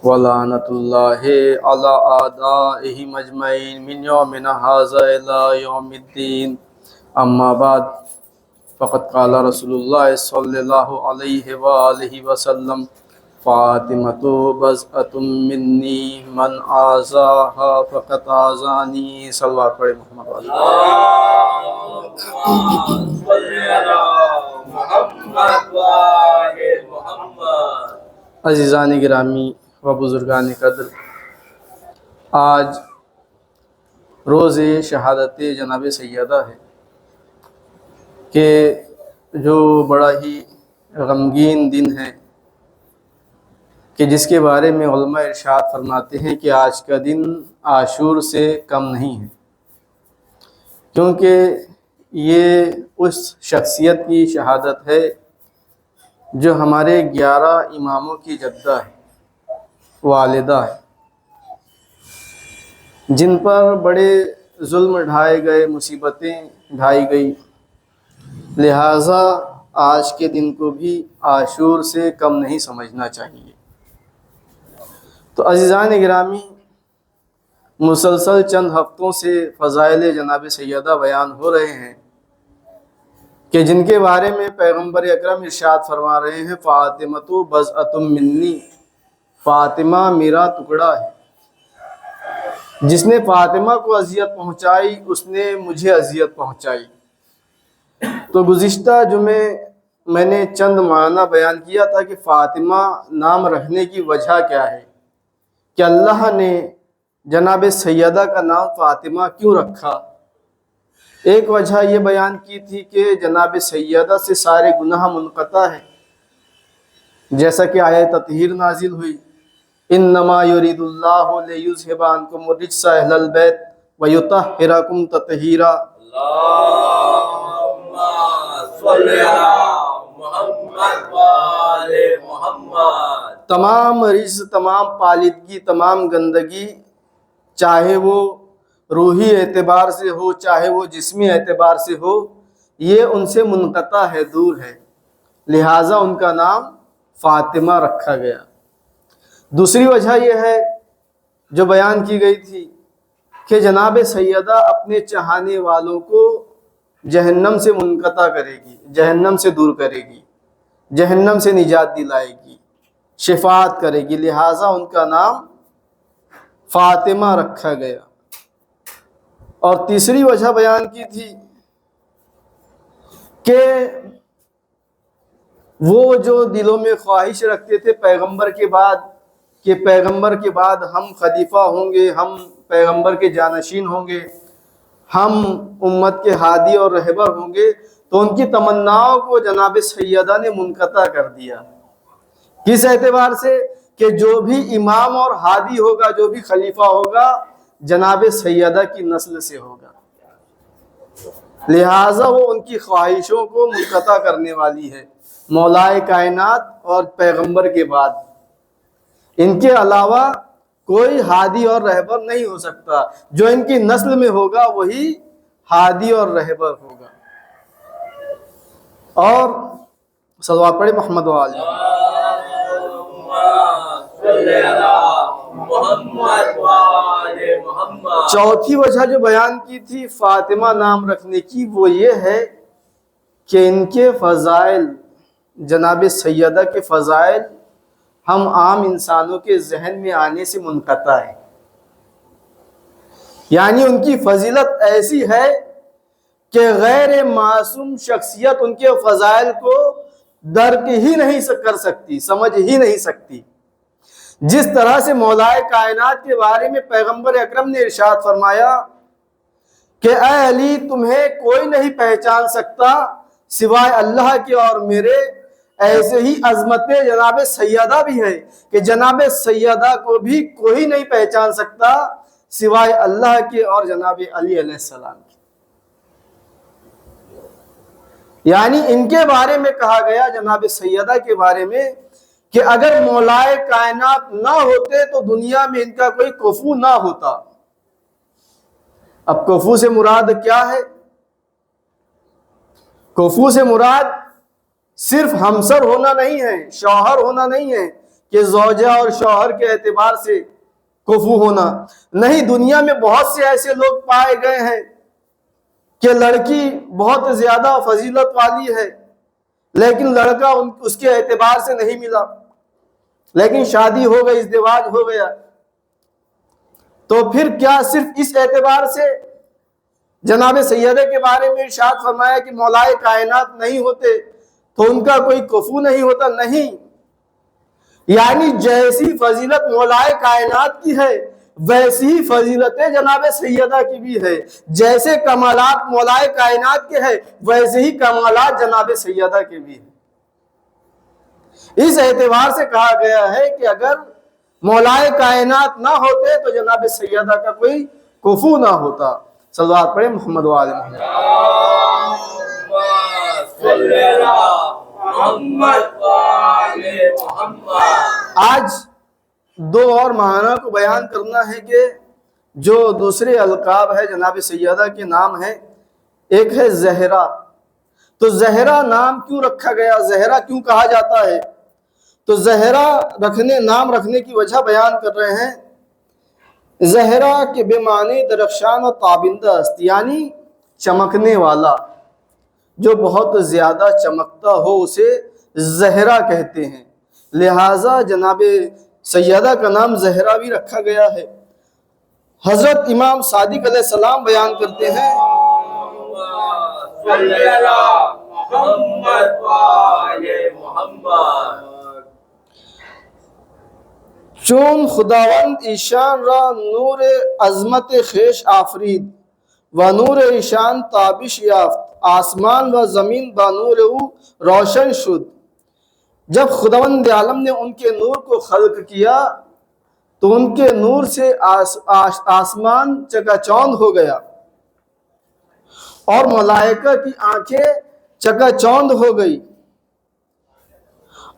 ولعنۃ اللہ علی اعدائہم اجمعین من یومنا ھذا الی یوم الدین اما بعد فقد قال رسول اللہ صلی اللہ علیہ وآلہ وسلم فاطمۃ بضعۃ منی من آذاها فقد آذانی صلوات پڑھے محمد علیہ عزیزان گرامی و بزرگان قدر، آج روز شہادت جناب سیدہ ہے کہ جو بڑا ہی غمگین دن ہے کہ جس کے بارے میں علماء ارشاد فرماتے ہیں کہ آج کا دن عاشور سے کم نہیں ہے، کیونکہ یہ اس شخصیت کی شہادت ہے جو ہمارے 11 اماموں کی جدہ ہے، والدہ ہے، جن پر بڑے ظلم ڈھائے گئے، مصیبتیں ڈھائی گئی، لہٰذا آج کے دن کو بھی عاشور سے کم نہیں سمجھنا چاہیے۔ تو عزیزان گرامی، مسلسل چند ہفتوں سے فضائل جناب سیدہ بیان ہو رہے ہیں کہ جن کے بارے میں پیغمبر اکرم ارشاد فرما رہے ہیں فاطمۃ بضعۃ منی، فاطمہ میرا ٹکڑا ہے۔ جس نے فاطمہ کو اذیت پہنچائی اس نے مجھے اذیت پہنچائی۔ تو گزشتہ جمعے میں نے چند معنی بیان کیا تھا کہ فاطمہ نام رکھنے کی وجہ کیا ہے، کہ اللہ نے جناب سیدہ کا نام فاطمہ کیوں رکھا۔ ایک وجہ یہ بیان کی تھی کہ جناب سیدہ سے سارے گناہ منقطع ہیں، جیسا کہ آیت تطہیر نازل ہوئی انما یرید اللہ لیذھب عنکم الرجس اہل البیت ویطہرکم تطہیرا۔ اللہم صلی علی محمد وآل محمد۔ تمام رجس، تمام پالیدگی، تمام گندگی، چاہے وہ روحی اعتبار سے ہو چاہے وہ جسمی اعتبار سے ہو، یہ ان سے منقطع ہے، دور ہے، لہٰذا ان کا نام فاطمہ رکھا گیا۔ دوسری وجہ یہ ہے جو بیان کی گئی تھی کہ جناب سیدہ اپنے چاہنے والوں کو جہنم سے منقطع کرے گی، جہنم سے دور کرے گی، جہنم سے نجات دلائے گی، شفاعت کرے گی، لہٰذا ان کا نام فاطمہ رکھا گیا۔ اور تیسری وجہ بیان کی تھی کہ وہ جو دلوں میں خواہش رکھتے تھے پیغمبر کے بعد کہ پیغمبر کے بعد ہم خلیفہ ہوں گے، ہم پیغمبر کے جانشین ہوں گے، ہم امت کے ہادی اور رہبر ہوں گے، تو ان کی تمناؤں کو جناب سیدہ نے منقطع کر دیا۔ کس اعتبار سے؟ کہ جو بھی امام اور ہادی ہوگا، جو بھی خلیفہ ہوگا، جناب سیدہ کی نسل سے ہوگا، لہٰذا وہ ان کی خواہشوں کو منقطع کرنے والی ہے۔ مولائے کائنات اور پیغمبر کے بعد ان کے علاوہ کوئی ہادی اور رہبر نہیں ہو سکتا، جو ان کی نسل میں ہوگا وہی ہادی اور رہبر ہوگا۔ اور صلوات پڑھے محمد وآلہ۔ چوتھی وجہ جو بیان کی تھی فاطمہ نام رکھنے کی، وہ یہ ہے کہ ان کے فضائل، جناب سیدہ کے فضائل ہم عام انسانوں کے ذہن میں آنے سے منقطع ہے، یعنی ان کی فضیلت ایسی ہے کہ غیر معصوم شخصیت ان کے فضائل کو درک ہی نہیں کر سکتی، سمجھ ہی نہیں سکتی۔ جس طرح سے مولائے کائنات کے بارے میں پیغمبر اکرم نے ارشاد فرمایا کہ اے علی، تمہیں کوئی نہیں پہچان سکتا سوائے اللہ کے اور میرے، ایسے ہی عظمت جناب سیدہ بھی ہے کہ جناب سیدہ کو بھی کوئی نہیں پہچان سکتا سوائے اللہ کے اور جناب علی علیہ السلام کے۔ یعنی ان کے بارے میں کہا گیا، جناب سیدہ کے بارے میں، کہ اگر مولائے کائنات نہ ہوتے تو دنیا میں ان کا کوئی کفو نہ ہوتا۔ اب کفو سے مراد کیا ہے؟ کفو سے مراد صرف ہمسر ہونا نہیں ہے، شوہر ہونا نہیں ہے، کہ زوجہ اور شوہر کے اعتبار سے کفو ہونا، نہیں، دنیا میں بہت سے ایسے لوگ پائے گئے ہیں کہ لڑکی بہت زیادہ فضیلت والی ہے لیکن لڑکا اس کے اعتبار سے نہیں ملا، لیکن شادی ہو گئی، ازدواج ہو گیا، تو پھر کیا صرف اس اعتبار سے جناب سیدہ کے بارے میں ارشاد فرمایا کہ مولائے کائنات نہیں ہوتے تو ان کا کوئی کفو نہیں ہوتا؟ نہیں، یعنی جیسی فضیلت مولائے کائنات کی ہے ویسی ہی فضیلتیں جناب سیدہ کی بھی ہے، جیسے کمالات مولائے کائنات کے ہیں ویسے ہی کمالات جناب سیدہ کے بھی ہیں۔ اس اعتبار سے کہا گیا ہے کہ اگر مولائے کائنات نہ ہوتے تو جناب سیدہ کا کوئی کفو نہ ہوتا۔ صلوات پڑھیں محمد و آل محمد۔ آج دو اور معنی کو بیان کرنا ہے کہ جو دوسرے القاب ہے جناب سیدہ کے نام ہے، ایک ہے زہرا۔ تو زہرا نام کیوں رکھا گیا، زہرا کیوں کہا جاتا ہے؟ تو زہرا نام رکھنے کی وجہ بیان کر رہے ہیں۔ زہرا کے بے معنی درخشان و تابندہ است، یعنی چمکنے والا، جو بہت زیادہ چمکتا ہو اسے زہرا کہتے ہیں، لہٰذا جناب سیدہ کا نام زہرا بھی رکھا گیا ہے۔ حضرت امام صادق علیہ السلام بیان کرتے ہیں چون خداوند ایشان را نور عظمت خویش آفرید و نور ایشان تابش یافت، آسمان و زمین با نور او روشن شد۔ جب خداوند عالم نے ان کے نور کو خلق کیا تو ان کے نور سے آسمان چکا چوند ہو گیا اور ملائکہ کی آنکھیں چکا چوند ہو گئی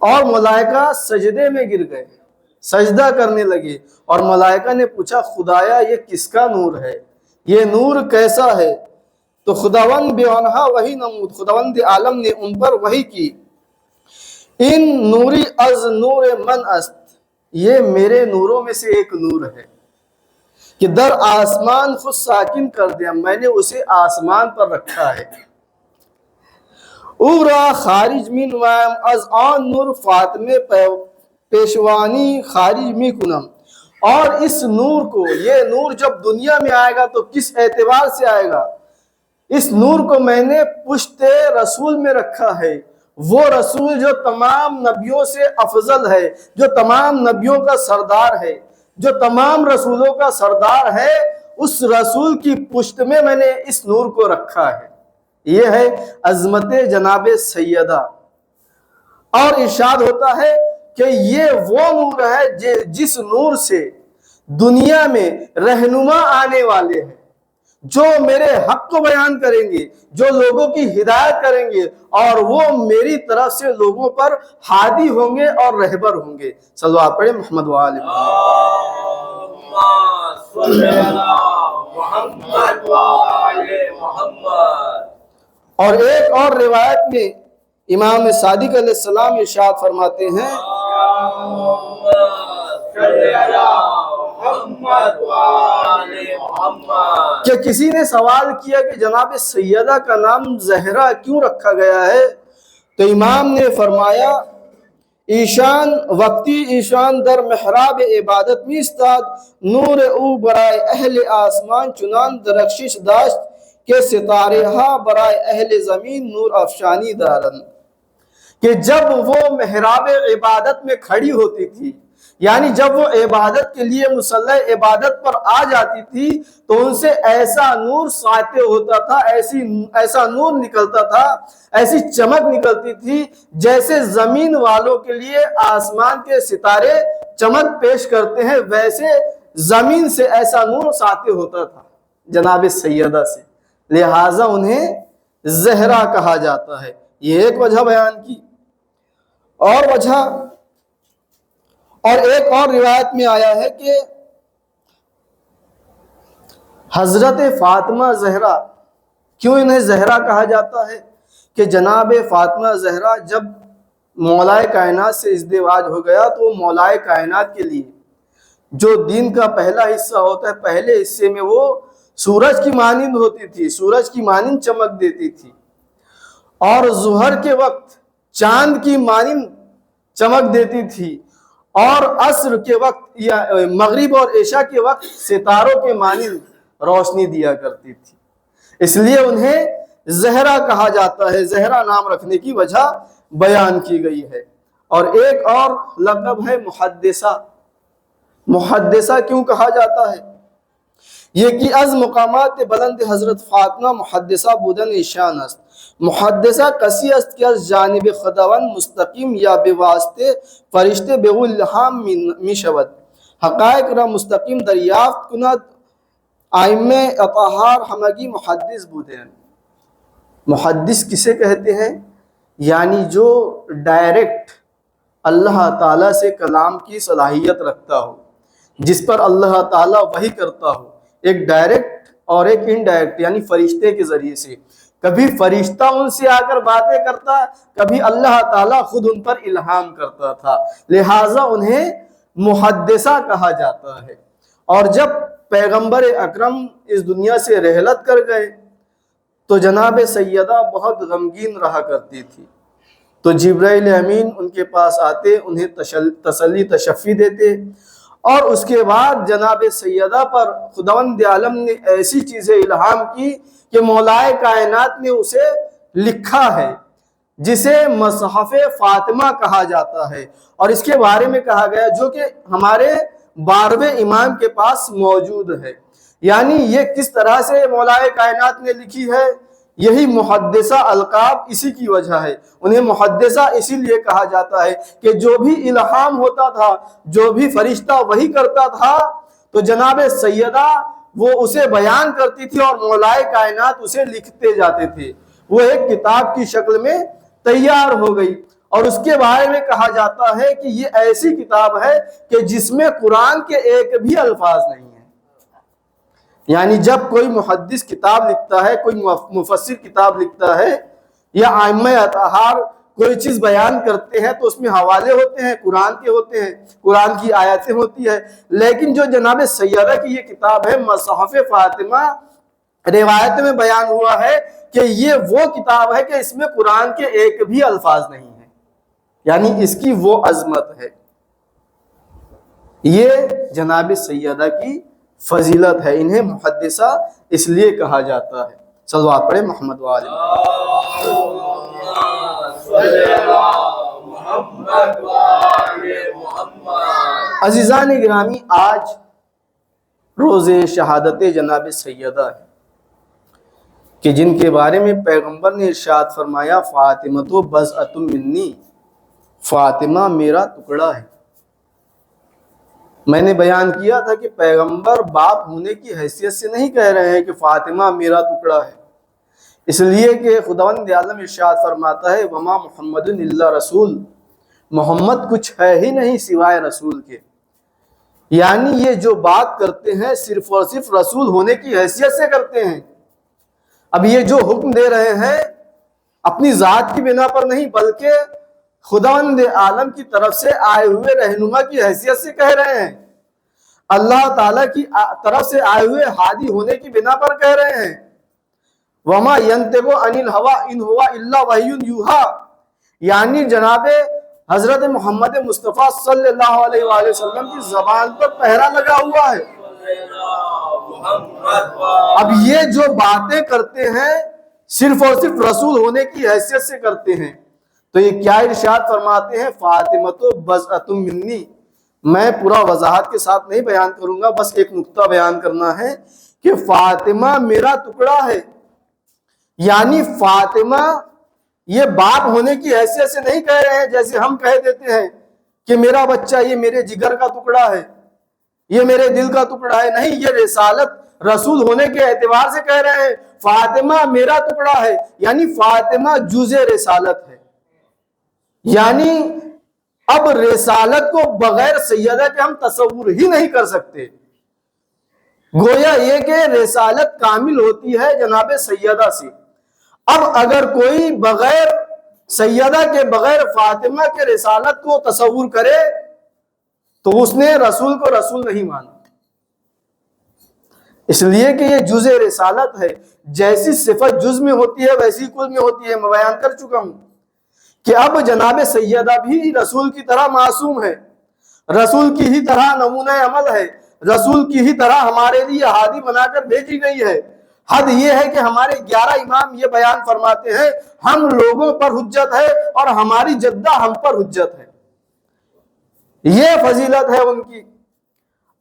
اور ملائکہ سجدے میں گر گئے، سجدہ کرنے لگے، اور ملائکہ نے پوچھا خدایا یہ کس کا نور ہے، یہ نور کیسا ہے؟ تو خداوند بے انہا وحی نمود، خداوند عالم نے ان پر وحی کی، ان نوری از نور من است، یہ میرے نوروں میں سے ایک نور ہے کہ در آسمان خود ساکن کر دیا، میں نے اسے آسمان پر رکھا ہے۔ او را خارج من ویم از آن نور فاطمے پیشوانی خارج می کنم، اور اس نور کو، یہ نور جب دنیا میں آئے گا تو کس اعتبار سے آئے گا؟ اس نور کو میں نے پشت رسول میں رکھا ہے، وہ رسول جو تمام نبیوں سے افضل ہے، جو تمام نبیوں کا سردار ہے، جو تمام رسولوں کا سردار ہے، اس رسول کی پشت میں نے اس نور کو رکھا ہے۔ یہ ہے عظمت جناب سیدہ۔ اور ارشاد ہوتا ہے کہ یہ وہ نور ہے جس نور سے دنیا میں رہنما آنے والے ہیں، جو میرے حق کو بیان کریں گے، جو لوگوں کی ہدایت کریں گے، اور وہ میری طرف سے لوگوں پر ہادی ہوں گے اور رہبر ہوں گے۔ صلوات پڑھیں محمد و آل محمد۔ اور ایک اور روایت میں امام صادق علیہ السلام ارشاد فرماتے ہیں کہ کسی نے سوال کیا کہ جناب سیدہ کا نام زہرا کیوں رکھا گیا ہے؟ تو امام نے فرمایا ایشان وقتی ایشان در محراب عبادت می استاد، نور او برائے اہل آسمان چنان درخشش داشت کہ ستارے ہا برائے اہل زمین نور افشانی دارن، کہ جب وہ محراب عبادت میں کھڑی ہوتی تھی، یعنی جب وہ عبادت کے لیے مصلی عبادت پر آ جاتی تھی تو ان سے ایسا نور ساطع ہوتا تھا، ایسا نور نکلتا تھا، ایسی چمک نکلتی تھی جیسے زمین والوں کے لیے آسمان کے ستارے چمک پیش کرتے ہیں، ویسے زمین سے ایسا نور ساطع ہوتا تھا جناب سیدہ سے، لہٰذا انہیں زہرا کہا جاتا ہے۔ یہ ایک وجہ بیان کی۔ اور ایک اور روایت میں آیا ہے کہ حضرت فاطمہ زہرا، کیوں انہیں زہرا کہا جاتا ہے؟ کہ جناب فاطمہ زہرا جب مولائے کائنات سے ازدواج ہو گیا تو مولائے کائنات کے لیے جو دن کا پہلا حصہ ہوتا ہے، پہلے حصے میں وہ سورج کی مانند ہوتی تھی، سورج کی مانند چمک دیتی تھی، اور ظہر کے وقت چاند کی مانند چمک دیتی تھی، اور عصر کے وقت یا مغرب اور عشاء کے وقت ستاروں کے مانند روشنی دیا کرتی تھی۔ اس لیے انہیں زہرا کہا جاتا ہے، زہرا نام رکھنے کی وجہ بیان کی گئی ہے۔ اور ایک اور لقب ہے محدثہ۔ محدثہ کیوں کہا جاتا ہے؟ یہ کہ از مقامات بلند حضرت فاطمہ محدثہ بودن ایشان است۔ محدثہ کسی است کہ از جانب خداوند مستقیم یا بے واسطے فرشتے بے الہام می شود، حقائق را مستقیم دریافت کند، ائمہ اطہار ہمگی محدث بودن۔ محدث کسے کہتے ہیں؟ یعنی جو ڈائریکٹ اللہ تعالیٰ سے کلام کی صلاحیت رکھتا ہو، جس پر اللہ تعالیٰ وحی کرتا ہو، ایک ڈائریکٹ اور ایک انڈائریکٹ، یعنی فرشتے کے ذریعے سے۔ کبھی فرشتہ ان سے آ کر باتیں کرتا، کبھی اللہ تعالیٰ خود ان پر الہام کرتا تھا، لہٰذا انہیں محدثہ کہا جاتا ہے۔ اور جب پیغمبر اکرم اس دنیا سے رحلت کر گئے تو جناب سیدہ بہت غمگین رہا کرتی تھی، تو جبرائیل امین ان کے پاس آتے، انہیں تسلی تشفی دیتے، اور اس کے بعد جناب سیدہ پر خداوند عالم نے ایسی چیزیں الہام کی کہ مولائے کائنات نے اسے لکھا ہے، جسے مصحف فاطمہ کہا جاتا ہے، اور اس کے بارے میں کہا گیا جو کہ ہمارے 12ویں امام کے پاس موجود ہے۔ یعنی یہ کس طرح سے مولائے کائنات نے لکھی ہے، یہی محدثہ القاب اسی کی وجہ ہے۔ انہیں محدثہ اسی لیے کہا جاتا ہے کہ جو بھی الہام ہوتا تھا، جو بھی فرشتہ وحی کرتا تھا، تو جناب سیدہ وہ اسے بیان کرتی تھی اور مولائے کائنات اسے لکھتے جاتے تھے، وہ ایک کتاب کی شکل میں تیار ہو گئی۔ اور اس کے بارے میں کہا جاتا ہے کہ یہ ایسی کتاب ہے کہ جس میں قرآن کے ایک بھی الفاظ نہیں ہیں۔ یعنی جب کوئی محدث کتاب لکھتا ہے، کوئی مفسر کتاب لکھتا ہے، یا ائمہ اطہار کوئی چیز بیان کرتے ہیں تو اس میں حوالے ہوتے ہیں، قرآن کے ہوتے ہیں، قرآن کی آیتیں ہوتی ہیں، لیکن جو جناب سیدہ کی یہ کتاب ہے مصحف فاطمہ، روایت میں بیان ہوا ہے کہ یہ وہ کتاب ہے کہ اس میں قرآن کے ایک بھی الفاظ نہیں ہیں، یعنی اس کی وہ عظمت ہے۔ یہ جناب سیدہ کی فضیلت ہے، انہیں محدثہ اس لیے کہا جاتا ہے۔ صلوات پڑھیں محمد وآلہ۔ عزیزان گرامی، آج روز شہادت جناب سیدہ ہے کہ جن کے بارے میں پیغمبر نے ارشاد فرمایا فاطمہ بضعۃ منی، فاطمہ میرا ٹکڑا ہے۔ میں نے بیان کیا تھا کہ پیغمبر باپ ہونے کی حیثیت سے نہیں کہہ رہے ہیں کہ فاطمہ میرا ٹکڑا ہے، اس لیے کہ خداوند عالم ارشاد فرماتا ہے وما محمد الا رسول، محمد کچھ ہے ہی نہیں سوائے رسول کے۔ یعنی یہ جو بات کرتے ہیں صرف اور صرف رسول ہونے کی حیثیت سے کرتے ہیں۔ اب یہ جو حکم دے رہے ہیں اپنی ذات کی بنا پر نہیں، بلکہ خداوند عالم کی طرف سے آئے ہوئے رہنما کی حیثیت سے کہہ رہے ہیں، اللہ تعالیٰ کی طرف سے آئے ہوئے ہادی ہونے کی بنا پر کہہ رہے ہیں۔ وما ينطق عن الهوى ان هو الا وحی یوحی، یعنی جناب حضرت محمد مصطفیٰ صلی اللہ علیہ وآلہ وسلم کی زبان پر پہرا لگا ہوا ہے۔ اب یہ جو باتیں کرتے ہیں صرف اور صرف رسول ہونے کی حیثیت سے کرتے ہیں، تو یہ کیا ارشاد فرماتے ہیں فاطمہ بضعۃ منی۔ میں پورا وضاحت کے ساتھ نہیں بیان کروں گا، بس ایک نقطہ بیان کرنا ہے کہ فاطمہ میرا ٹکڑا ہے، یعنی فاطمہ یہ باپ ہونے کی حیثیت سے نہیں کہہ رہے ہیں جیسے ہم کہہ دیتے ہیں کہ میرا بچہ یہ میرے جگر کا ٹکڑا ہے، یہ میرے دل کا ٹکڑا ہے۔ نہیں، یہ رسالت رسول ہونے کے اعتبار سے کہہ رہے ہیں فاطمہ میرا ٹکڑا ہے، یعنی فاطمہ جزء رسالت ہے۔ یعنی اب رسالت کو بغیر سیدہ کے ہم تصور ہی نہیں کر سکتے۔ گویا یہ کہ رسالت کامل ہوتی ہے جناب سیدہ سے۔ اب اگر کوئی بغیر سیدہ کے بغیر فاطمہ کے رسالت کو تصور کرے تو اس نے رسول کو رسول نہیں مانا، اس لیے کہ یہ جز رسالت ہے۔ جیسی صفت جز میں ہوتی ہے ویسی کل میں ہوتی ہے۔ میں بیان کر چکا ہوں کہ اب جناب سیدہ بھی رسول کی طرح معصوم ہے، رسول کی ہی طرح نمونہ عمل ہے، رسول کی ہی طرح ہمارے لیے ہادی بنا کر بھیجی گئی ہے۔ حد یہ ہے کہ ہمارے 11 امام یہ بیان فرماتے ہیں ہم لوگوں پر حجت ہے اور ہماری جدہ ہم پر حجت ہے، یہ فضیلت ہے ان کی۔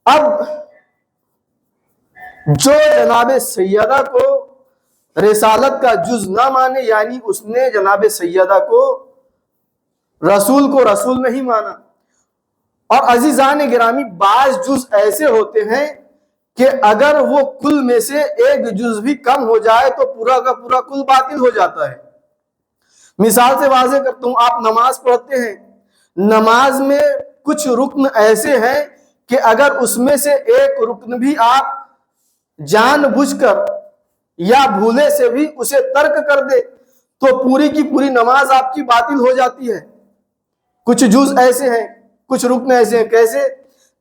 اب جو جناب سیدہ کو رسالت کا جز نہ مانے، یعنی اس نے جناب سیدہ کو رسول نہیں مانا۔ اور عزیزان گرامی، بعض جز ایسے ہوتے ہیں کہ اگر وہ کل میں سے ایک جز بھی کم ہو جائے تو پورا کا پورا کل باطل ہو جاتا ہے۔ مثال سے واضح کرتا ہوں، آپ نماز پڑھتے ہیں، نماز میں کچھ رکن ایسے ہیں کہ اگر اس میں سے ایک رکن بھی آپ جان بوجھ کر یا بھولے سے بھی اسے ترک کر دے تو پوری کی پوری نماز آپ کی باطل ہو جاتی ہے۔ کچھ جز ایسے ہیں، کچھ رکن ایسے ہیں، کیسے؟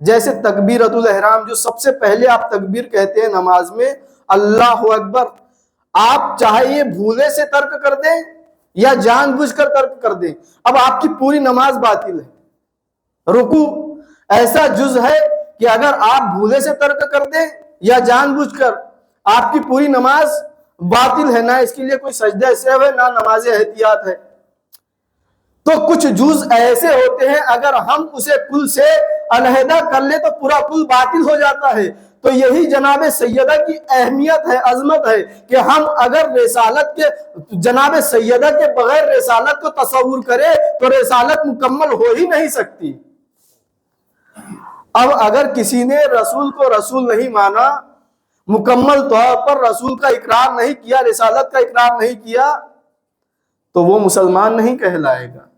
جیسے تکبیرۃ الاحرام، جو سب سے پہلے آپ تکبیر کہتے ہیں نماز میں، اللہ اکبر، آپ چاہے یہ بھولے سے ترک کر دیں یا جان بوجھ کر ترک کر دیں، اب آپ کی پوری نماز باطل ہے۔ رکوع ایسا جز ہے کہ اگر آپ بھولے سے ترک کر دیں یا جان بوجھ کر، آپ کی پوری نماز باطل ہے، نہ اس کے لیے کوئی سجدہ سہو ہے، نہ نماز احتیاط ہے۔ تو کچھ جز ایسے ہوتے ہیں اگر ہم اسے کل سے علیحدہ کر لیں تو پورا کل باطل ہو جاتا ہے۔ تو یہی جناب سیدہ کی اہمیت ہے، عظمت ہے کہ ہم اگر رسالت کے جناب سیدہ کے بغیر رسالت کو تصور کرے تو رسالت مکمل ہو ہی نہیں سکتی۔ اب اگر کسی نے رسول کو رسول نہیں مانا، مکمل طور پر رسول کا اقرار نہیں کیا، رسالت کا اقرار نہیں کیا، تو وہ مسلمان نہیں کہلائے گا۔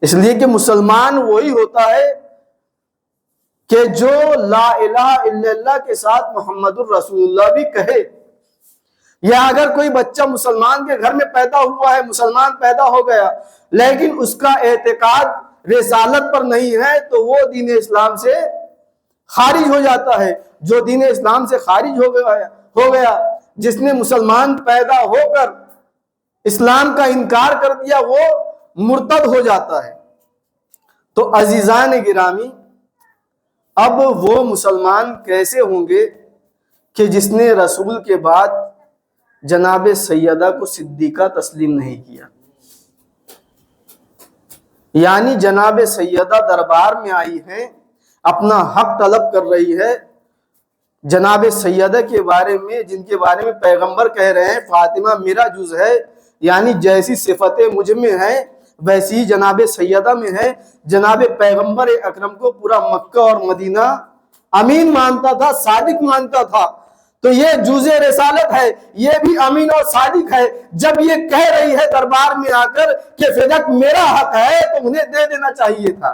اس لیے کہ مسلمان وہی ہوتا ہے کہ جو لا الہ الا اللہ کے ساتھ محمد الرسول اللہ بھی کہے۔ یا اگر کوئی بچہ مسلمان کے گھر میں پیدا ہوا ہے، مسلمان پیدا ہو گیا، لیکن اس کا اعتقاد رسالت پر نہیں ہے تو وہ دین اسلام سے خارج ہو جاتا ہے۔ جو دین اسلام سے خارج ہو گیا، جس نے مسلمان پیدا ہو کر اسلام کا انکار کر دیا، وہ مرتد ہو جاتا ہے۔ تو عزیزان گرامی، اب وہ مسلمان کیسے ہوں گے کہ جس نے رسول کے بعد جناب سیدہ کو صدیقہ تسلیم نہیں کیا؟ یعنی جناب سیدہ دربار میں آئی ہے، اپنا حق طلب کر رہی ہے، جناب سیدہ کے بارے میں، جن کے بارے میں پیغمبر کہہ رہے ہیں فاطمہ میرا جز ہے، یعنی جیسی صفتیں مجھ میں ہیں ویسی جناب سیدہ میں ہے۔ جناب پیغمبر اکرم کو پورا مکہ اور مدینہ امین مانتا تھا، صادق مانتا تھا، تو یہ جز رسالت ہے، یہ بھی امین اور صادق ہے۔ جب یہ کہہ رہی ہے دربار میں آ کر کہ فدق میرا حق ہے تو انہیں دے دینا چاہیے تھا۔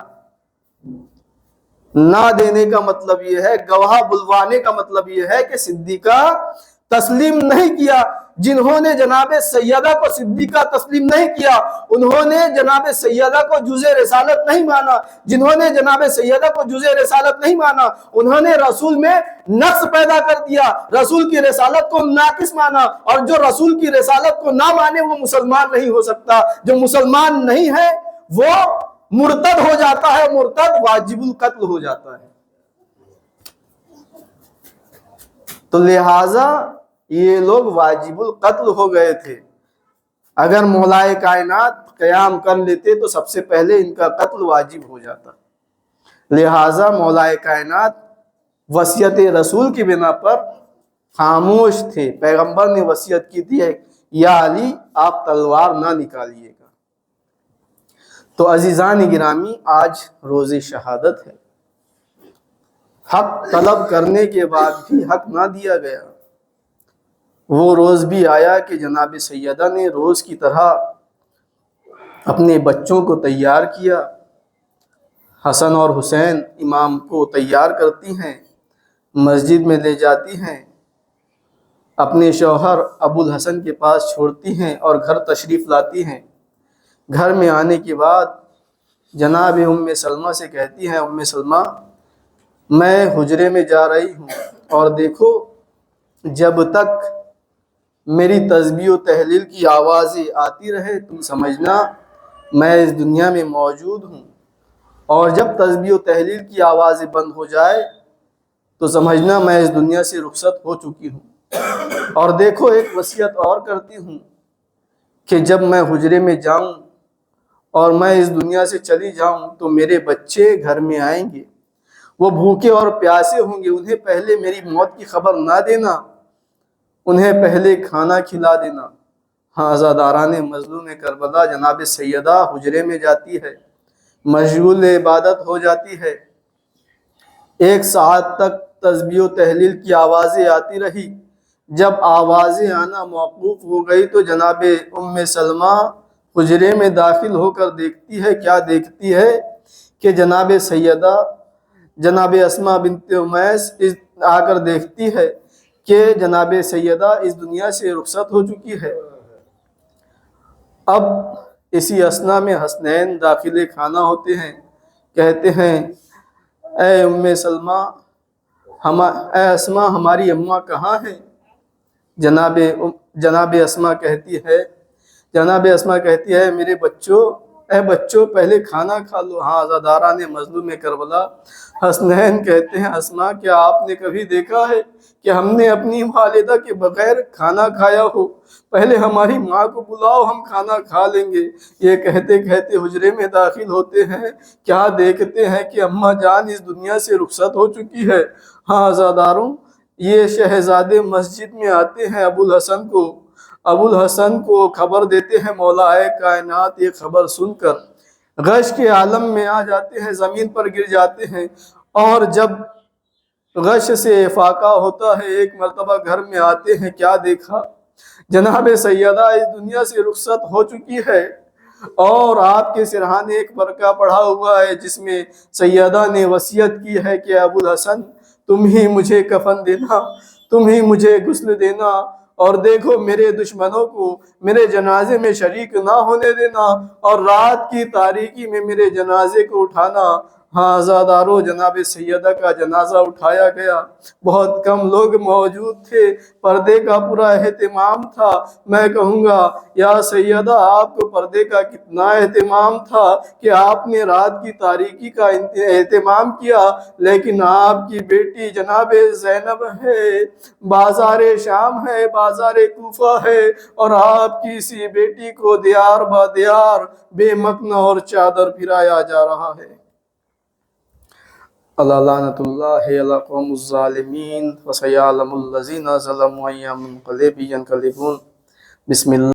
نہ دینے کا مطلب یہ ہے، گواہ بلوانے کا مطلب یہ ہے کہ صدیقہ تسلیم نہیں کیا۔ جنہوں نے جناب سیدہ کو صدیقہ تسلیم نہیں کیا، انہوں نے جناب سیدہ کو جز رسالت نہیں مانا۔ جنہوں نے جناب سیدہ کو جز رسالت نہیں مانا، انہوں نے رسول میں نقص پیدا کر دیا، رسول کی رسالت کو ناقص مانا۔ اور جو رسول کی رسالت کو نہ مانے وہ مسلمان نہیں ہو سکتا۔ جو مسلمان نہیں ہے وہ مرتد ہو جاتا ہے، مرتد واجب القتل ہو جاتا ہے۔ تو لہٰذا یہ لوگ واجب القتل ہو گئے تھے۔ اگر مولائے کائنات قیام کر لیتے تو سب سے پہلے ان کا قتل واجب ہو جاتا۔ لہٰذا مولائے کائنات وصیت رسول کی بنا پر خاموش تھے۔ پیغمبر نے وصیت کی تھی، یا علی آپ تلوار نہ نکالیے گا۔ تو عزیزان گرامی، آج روز شہادت ہے۔ حق طلب کرنے کے بعد بھی حق نہ دیا گیا۔ وہ روز بھی آیا کہ جناب سیدہ نے روز کی طرح اپنے بچوں کو تیار کیا۔ حسن اور حسین امام کو تیار کرتی ہیں، مسجد میں لے جاتی ہیں، اپنے شوہر ابو الحسن کے پاس چھوڑتی ہیں اور گھر تشریف لاتی ہیں۔ گھر میں آنے کے بعد جناب ام سلمہ سے کہتی ہیں، ام سلمہ میں حجرے میں جا رہی ہوں اور دیکھو جب تک میری تسبیح و تحلیل کی آوازیں آتی رہے تم سمجھنا میں اس دنیا میں موجود ہوں، اور جب تسبیح و تحلیل کی آوازیں بند ہو جائے تو سمجھنا میں اس دنیا سے رخصت ہو چکی ہوں۔ اور دیکھو ایک وصیت اور کرتی ہوں کہ جب میں حجرے میں جاؤں اور میں اس دنیا سے چلی جاؤں تو میرے بچے گھر میں آئیں گے، وہ بھوکے اور پیاسے ہوں گے، انہیں پہلے میری موت کی خبر نہ دینا، انہیں پہلے کھانا کھلا دینا۔ ہاں عزاداران مظلوم کربلا جناب سیدہ حجرے میں جاتی ہے، مشغول عبادت ہو جاتی ہے، 1 ساعت تک تسبیح و تحلیل کی آوازیں آتی رہی۔ جب آوازیں آنا موقوف ہو گئی تو جناب ام سلمہ حجرے میں داخل ہو کر دیکھتی ہے، کیا دیکھتی ہے کہ جناب سیدہ جناب اسماء بنت امیس آ کر دیکھتی ہے کہ جناب سیدہ اس دنیا سے رخصت ہو چکی ہے۔ اب اسی اثنا میں حسنین داخل خانہ ہوتے ہیں، کہتے ہیں اے ام سلمہ اے اسماء ہماری اماں کہاں ہیں؟ جناب اسماء کہتی ہے میرے بچوں، اے بچوں پہلے کھانا کھا لو۔ ہاں عزاداران مظلوم کربلا حسنین کہتے ہیں اسماء کیا آپ نے کبھی دیکھا ہے کہ ہم نے اپنی والدہ کے بغیر کھانا کھایا ہو؟ پہلے ہماری ماں کو بلاؤ ہم کھانا کھا لیں گے۔ یہ کہتے کہتے حجرے میں داخل ہوتے ہیں، کیا دیکھتے ہیں کہ اماں جان اس دنیا سے رخصت ہو چکی ہے۔ ہاں عزاداروں یہ شہزادے مسجد میں آتے ہیں، ابو الحسن کو خبر دیتے ہیں، مولا کائنات یہ خبر سن کر غش کے عالم میں آ جاتے ہیں، زمین پر گر جاتے ہیں، اور جب غش سے افاقہ ہوتا ہے ایک مرتبہ گھر میں آتے ہیں، کیا دیکھا جناب سیدہ اس دنیا سے رخصت ہو چکی ہے، اور آپ کے سرہانے ایک برقع پڑھا ہوا ہے جس میں سیدہ نے وصیت کی ہے کہ ابو الحسن تم ہی مجھے کفن دینا، تم ہی مجھے غسل دینا، اور دیکھو میرے دشمنوں کو میرے جنازے میں شریک نہ ہونے دینا، اور رات کی تاریکی میں میرے جنازے کو اٹھانا۔ ہاں عزادارو جناب سیدہ کا جنازہ اٹھایا گیا، بہت کم لوگ موجود تھے، پردے کا پورا اہتمام تھا۔ میں کہوں گا یا سیدہ آپ کو پردے کا کتنا اہتمام تھا کہ آپ نے رات کی تاریکی کا اہتمام کیا، لیکن آپ کی بیٹی جناب زینب ہے، بازار شام ہے، بازار کوفہ ہے، اور آپ کی اسی بیٹی کو دیار با دیار بے مکن اور چادر پھرایا جا رہا ہے۔ اللہ لعنت اللہ علی قوم الظالمین وسیعلم الذین ظلموا ای منقلب ینقلبون۔ بسم اللہ۔